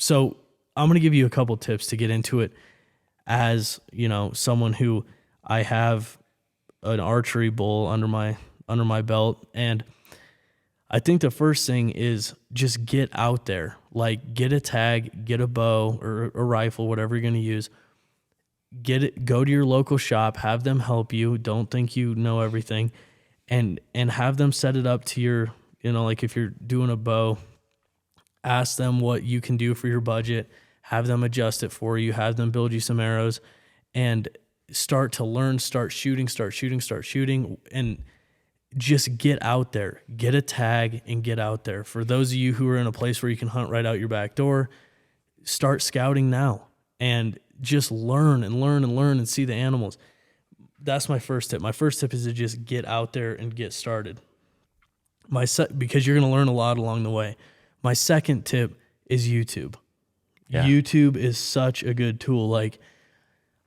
So I'm going to give you a couple tips to get into it as, someone who I have an archery bull under my belt. And I think the first thing is just get out there, like get a tag, get a bow or a rifle, whatever you're going to use. Go to your local shop, have them help you. Don't think you know everything, and have them set it up to your, like if you're doing a bow, ask them what you can do for your budget, have them adjust it for you, have them build you some arrows, and start to learn, start shooting, and just get out there, get a tag and get out there. For those of you who are in a place where you can hunt right out your back door, start scouting now and just learn and see the animals. That's my first tip. My first tip is to just get out there and get started. Because you're going to learn a lot along the way. My second tip is YouTube. Yeah. YouTube is such a good tool. Like,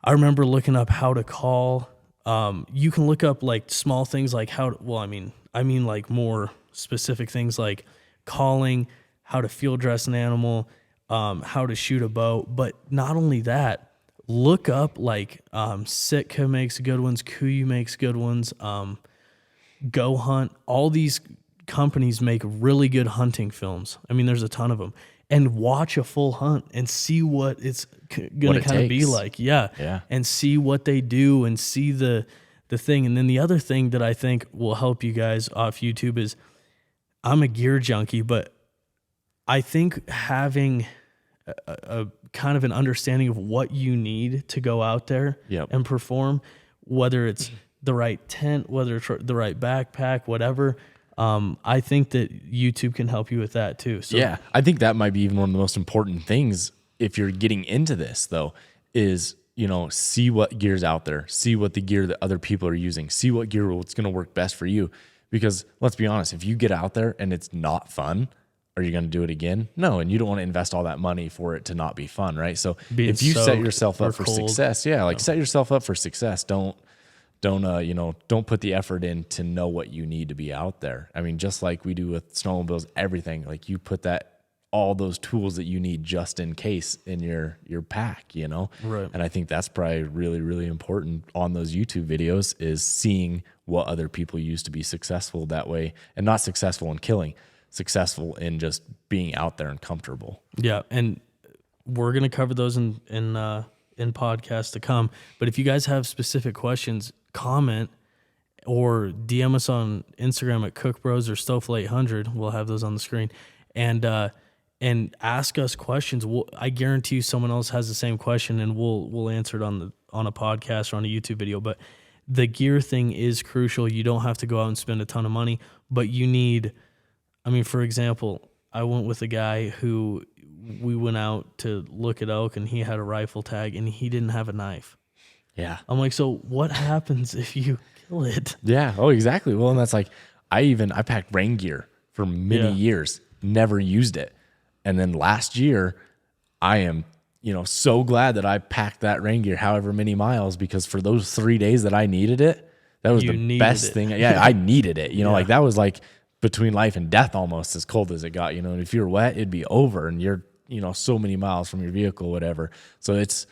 I remember looking up how to call. You can look up like small things like I mean like more specific things like calling, how to field dress an animal, how to shoot a bow. But not only that, look up like Sitka makes good ones, Kuiu makes good ones, Go Hunt. All these companies make really good hunting films. I mean, there's a ton of them. And watch a full hunt and see what it's going to kind of be like. Yeah. And see what they do and see the thing. And then the other thing that I think will help you guys off YouTube is, I'm a gear junkie, but I think having a kind of an understanding of what you need to go out there and perform, whether it's the right tent, whether it's the right backpack, whatever. I think that YouTube can help you with that too. So yeah, I think that might be even one of the most important things if you're getting into this though, is, see what gear's out there, see what the gear that other people are using, see what's going to work best for you. Because let's be honest, if you get out there and it's not fun, are you going to do it again? No. And you don't want to invest all that money for it to not be fun. Right. So if you set yourself up for success, set yourself up for success. Don't put the effort in to know what you need to be out there. I mean, just like we do with snowmobiles, everything, like you put all those tools that you need just in case in your pack, Right. And I think that's probably really, really important on those YouTube videos, is seeing what other people use to be successful that way, and not successful in killing, successful in just being out there and comfortable. Yeah. And we're going to cover those in podcasts to come. But if you guys have specific questions, comment or DM us on Instagram at Cookbros or Stofel800. We'll have those on the screen, and ask us questions. I guarantee you someone else has the same question, and we'll answer it on a podcast or on a YouTube video. But the gear thing is crucial. You don't have to go out and spend a ton of money, but you need. I mean, for example, I went with a guy who we went out to look at elk, and he had a rifle tag, and he didn't have a knife. Yeah. I'm like, so what happens if you kill it? Yeah. Oh, exactly. Well, and that's like, I packed rain gear for many years, never used it. And then last year, I am, so glad that I packed that rain gear however many miles, because for those 3 days that I needed it, that was the best thing. Yeah, I needed it. Like that was like between life and death almost, as cold as it got. And if you're wet, it'd be over, and you're, so many miles from your vehicle, whatever. So it's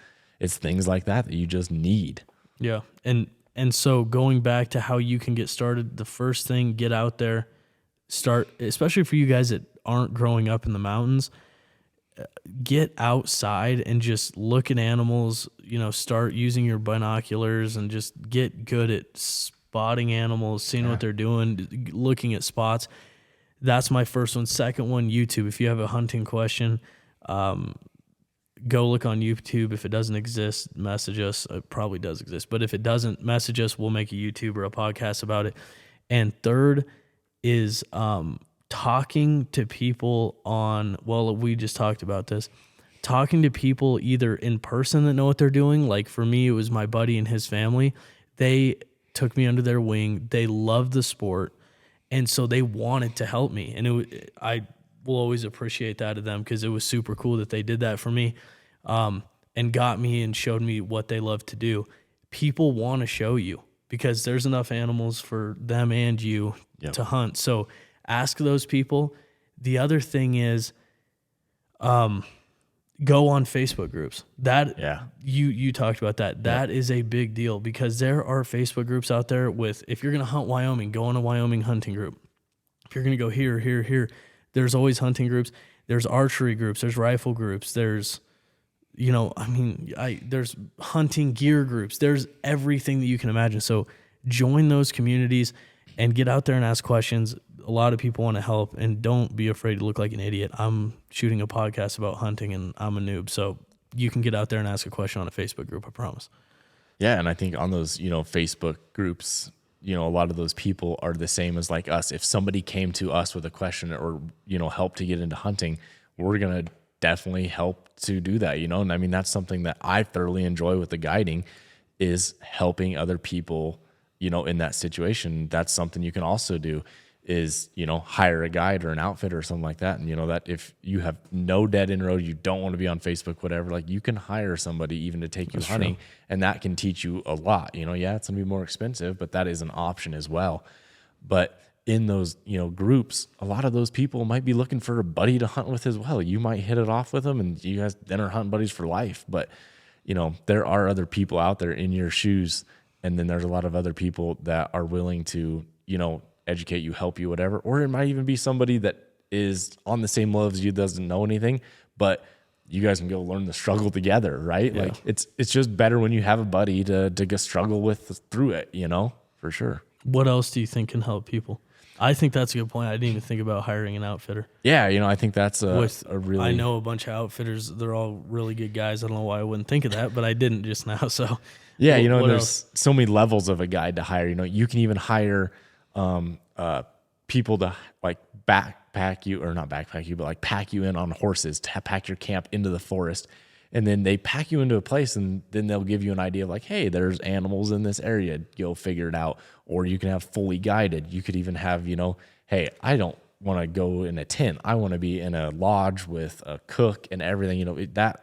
things like that you just need. Yeah. And so going back to how you can get started, the first thing, get out there, start, especially for you guys that aren't growing up in the mountains, get outside and just look at animals, start using your binoculars and just get good at spotting animals, seeing what they're doing, looking at spots. That's my first one. Second one, YouTube. If you have a hunting question, go look on YouTube. If it doesn't exist, message us. It probably does exist. But if it doesn't, message us. We'll make a YouTube or a podcast about it. And third is talking to people we just talked about this. Talking to people either in person that know what they're doing. Like for me, it was my buddy and his family. They took me under their wing. They loved the sport. And so they wanted to help me. And I will always appreciate that of them, because it was super cool that they did that for me, and got me and showed me what they love to do. People want to show you, because there's enough animals for them and you to hunt. So ask those people. The other thing is, go on Facebook groups. That Yeah. you talked about that. That is a big deal because there are Facebook groups out there with, if you're going to hunt Wyoming, go on a Wyoming hunting group. If you're going to go here, there's always hunting groups. There's archery groups. There's rifle groups. There's, there's hunting gear groups. There's everything that you can imagine. So join those communities and get out there and ask questions. A lot of people want to help, and don't be afraid to look like an idiot. I'm shooting a podcast about hunting and I'm a noob. So you can get out there and ask a question on a Facebook group, I promise. Yeah. And I think on those, Facebook groups, a lot of those people are the same as like us. If somebody came to us with a question or, help to get into hunting, we're going to definitely help to do that, And I mean, that's something that I thoroughly enjoy with the guiding, is helping other people, in that situation. That's something you can also do is, hire a guide or an outfitter or something like that. And, that if you have no dead end road, you don't want to be on Facebook, whatever, like you can hire somebody even to take you hunting. True. And that can teach you a lot, yeah, it's gonna be more expensive, but that is an option as well. But in those, groups, a lot of those people might be looking for a buddy to hunt with as well. You might hit it off with them and you guys then are hunting buddies for life. But, there are other people out there in your shoes. And then there's a lot of other people that are willing to, educate you, help you, whatever. Or it might even be somebody that is on the same level as you, doesn't know anything, but you guys can go learn the struggle together, right? Yeah. Like it's just better when you have a buddy to go struggle with through it, for sure. What else do you think can help people? I think that's a good point. I didn't even think about hiring an outfitter. Yeah, I think that's a really... I know a bunch of outfitters. They're all really good guys. I don't know why I wouldn't think of that, but I didn't just now. So yeah, there's so many levels of a guide to hire. You can even hire people to like backpack you, or not backpack you, but like pack you in on horses to pack your camp into the forest. And then they pack you into a place, and then they'll give you an idea of like, hey, there's animals in this area. You'll figure it out. Or you can have fully guided. You could even have, hey, I don't want to go in a tent. I want to be in a lodge with a cook and everything. That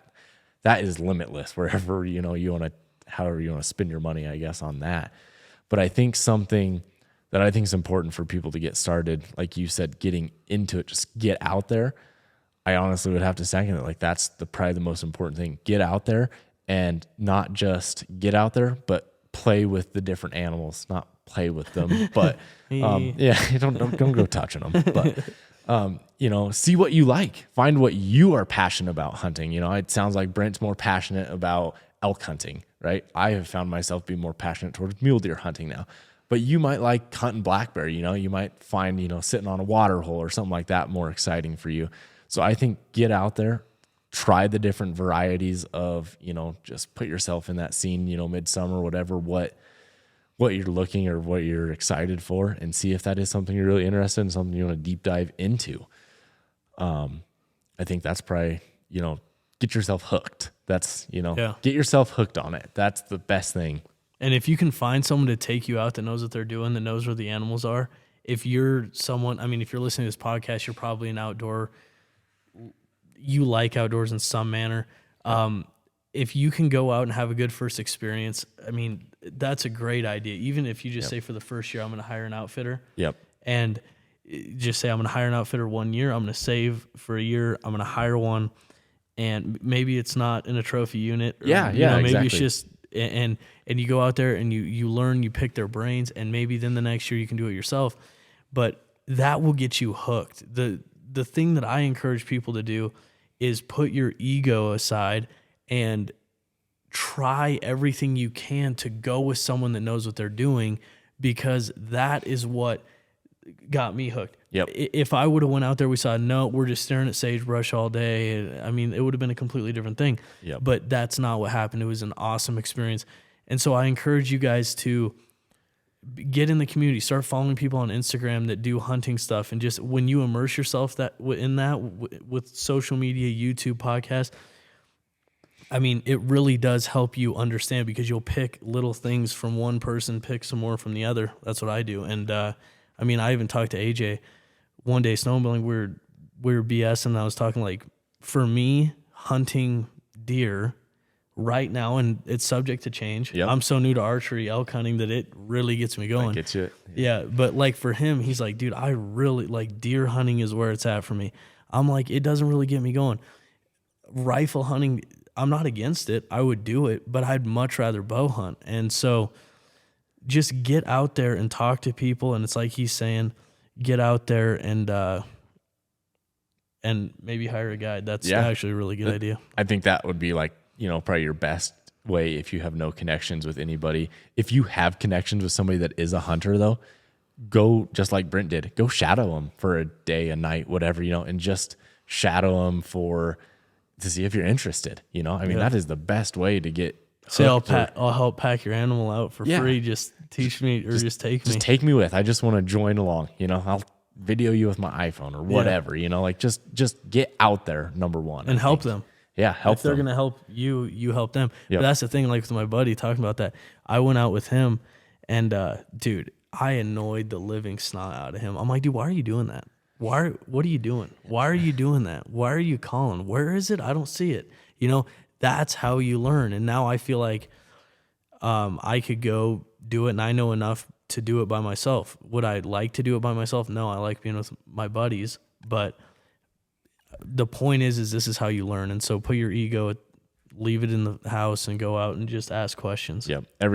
is limitless wherever, you want to, however you want to spend your money, I guess, on that. But I think something that I think is important for people to get started, like you said, getting into it, just get out there. I honestly would have to second it. Like that's probably the most important thing. Get out there, and not just get out there, but play with the different animals. Not play with them, but don't go touching them. But see what you like. Find what you are passionate about hunting. It sounds like Brent's more passionate about elk hunting, right? I have found myself being more passionate towards mule deer hunting now. But you might like hunting black bear. You might find sitting on a water hole or something like that more exciting for you. So I think get out there, try the different varieties of, just put yourself in that scene, midsummer, whatever, what you're looking or what you're excited for, and see if that is something you're really interested in, something you want to deep dive into. I think that's probably, get yourself hooked. That's, get yourself hooked on it. That's the best thing. And if you can find someone to take you out that knows what they're doing, that knows where the animals are, if you're someone, if you're listening to this podcast, you're probably an outdoor, you like outdoors in some manner. If you can go out and have a good first experience, that's a great idea. Even if you just say for the first year, I'm going to hire an outfitter. Yep. And just say, I'm going to hire an outfitter 1 year. I'm going to save for a year. I'm going to hire one. And maybe it's not in a trophy unit. Or, maybe exactly. It's just, and you go out there and you learn, you pick their brains, and maybe then the next year you can do it yourself. But that will get you hooked. The thing that I encourage people to do is put your ego aside and try everything you can to go with someone that knows what they're doing, because that is what got me hooked. Yep. If I would have went out there, we saw, no, we're just staring at sagebrush all day. It would have been a completely different thing. Yep. But that's not what happened. It was an awesome experience. And so I encourage you guys to get in the community, start following people on Instagram that do hunting stuff. And just when you immerse yourself in that with social media, YouTube, podcast, it really does help you understand, because you'll pick little things from one person, pick some more from the other. That's what I do. And, I even talked to AJ one day snowmobiling. We were BSing, and I was talking like, for me, hunting deer right now, and it's subject to change. Yep. I'm so new to archery, elk hunting, that it really gets me going. That gets you. Yeah. But like for him, he's like, dude, I really like deer hunting is where it's at for me. I'm like, it doesn't really get me going. rifle hunting, I'm not against it. I would do it, but I'd much rather bow hunt. And so just get out there and talk to people. And it's like he's saying, get out there and maybe hire a guide. That's actually a really good idea. I think that would be like, probably your best way if you have no connections with anybody. If you have connections with somebody that is a hunter though, go just like Brent did, go shadow them for a day, a night, whatever, and just shadow them to see if you're interested. I mean, that is the best way to get. Say I'll help pack your animal out for free. Just teach me or just take me. Just take me with. I just want to join along. I'll video you with my iPhone or whatever. Like just get out there. Number one, and help them. Yeah, help if they're them. gonna help you, you help them. Yep. But that's the thing. Like with my buddy talking about that, I went out with him, and dude, I annoyed the living snot out of him. I'm like, dude, why are you doing that? What are you doing? Why are you doing that? Why are you calling? Where is it? I don't see it. That's how you learn. And now I feel like I could go do it, and I know enough to do it by myself. Would I like to do it by myself? No, I like being with my buddies. But the point is this is how you learn. And so put your ego, leave it in the house, and go out and just ask questions. Yep.